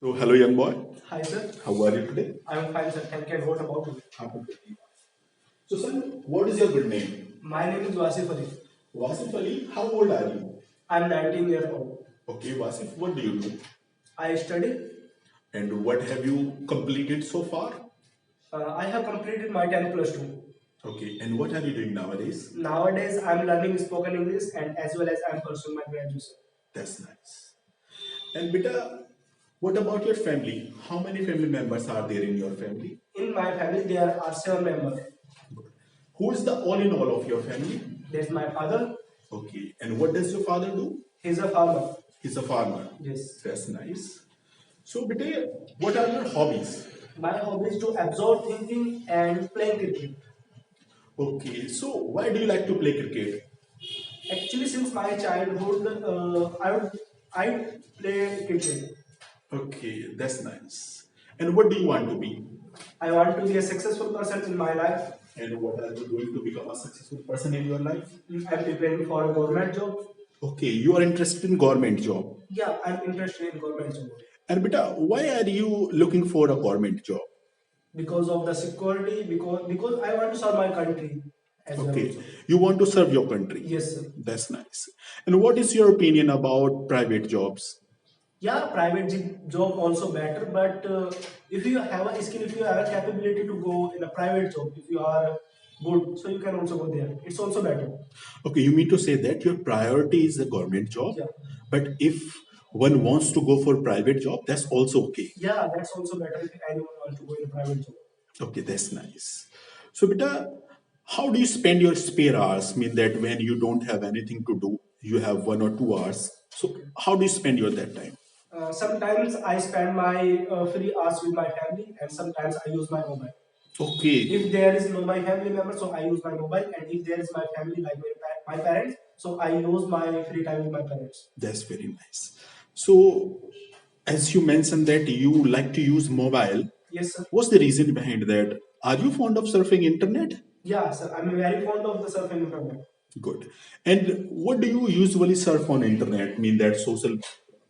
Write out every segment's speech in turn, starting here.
So, hello, young boy. Hi, sir. How are you today? I'm fine, sir. Thank you. And what about you? I'm good. So, son, what is your good name? My name is Wasif Ali. Wasif Ali, how old are you? I'm 19 years old. Okay, Wasif, what do you do? I study. And what have you completed so far? I have completed my 10 plus 2. Okay, and what are you doing nowadays? Nowadays, I'm learning spoken English and as well as I'm pursuing my graduation. That's nice. And beta, what about your family? How many family members are there in your family? In my family, there are 7 members. Who is the all in all of your family? There's my father. Okay, and what does your father do? He's a farmer. He's a farmer. Yes. That's nice. So, beta, what are your hobbies? My hobby is to absorb thinking and playing cricket. Okay, so why do you like to play cricket? Actually, since my childhood, I play cricket. Okay, that's nice. And what do you want to be? I want to be a successful person in my life. And what are you doing to become a successful person in your life? I'm preparing for a government job. Okay, you are interested in government job. Yeah, I'm interested in government job And beta, why are you looking for a government job? because of the security. Because I want to serve my country as well. Okay, Also. you want to serve your country. Yes, sir. That's nice. And what is your opinion about private jobs? Yeah, private job also better, but if you have a skill, if you have a capability to go in a private job, if you are good, so you can also go there. It's also better. Okay, you mean to say that your priority is a government job, Yeah. but if one wants to go for private job, that's also okay. Yeah, that's also better if anyone wants to go in a private job. Okay, that's nice. So, beta, how do you spend your spare hours? Mean that when you don't have anything to do, you have 1 or 2 hours. So, how do you spend your that time? Sometimes I spend my free hours with my family, and sometimes I use my mobile. Okay, If there is no my family member, so I use my mobile, and if there is my family like my parents, so I use my free time with my parents. that's very nice. So, as you mentioned that you like to use mobile, Yes, sir. what's the reason behind that? Are you fond of surfing internet? Yeah, sir. I'm very fond of the surfing internet. Good. And what do you usually surf on internet? Mean that social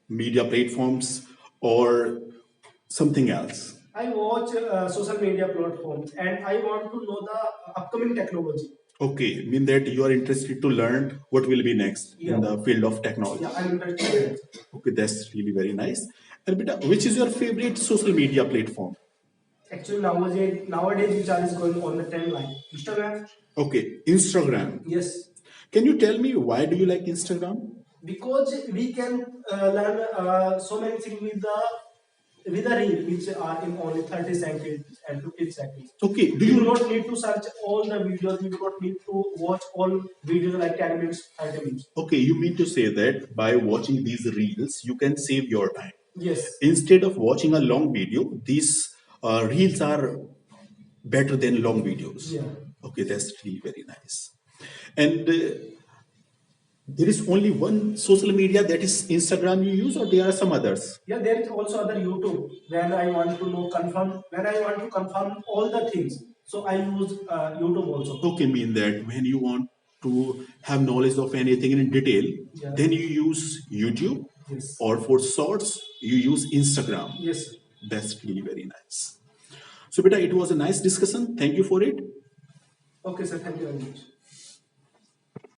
media platforms or something else? I watch social media platforms, and I want to know the upcoming technology. Okay, mean that you are interested to learn what will be next in Yeah. the field of technology. Yeah, I'm interested in it. Okay, that's really very nice. And beta, which is your favorite social media platform? Actually, nowadays which is going on the trend line. Instagram. Okay, Instagram. Yes. Can you tell me why do you like Instagram? Because we can learn so many things with the reel which are in only 30 seconds and 15 seconds. Okay, do We do you not need to search all the videos. We do not need to watch all videos like 10 minutes, 30 minutes. okay, you mean to say that by watching these reels, you can save your time. Yes. Instead of watching a long video, these reels are better than long videos. Yeah. Okay, that's really very nice. And there is only one social media, that is Instagram you use, or there are some others? Yeah, there is also other YouTube when I want to know confirm when I want to confirm all the things. So I use YouTube also. Okay, mean that when you want to have knowledge of anything in detail, Yeah. then you use YouTube, Yes. or for shorts, you use Instagram. Yes. That's really very nice. So, beta, it was a nice discussion. Thank you for it. Okay, sir. Thank you very much.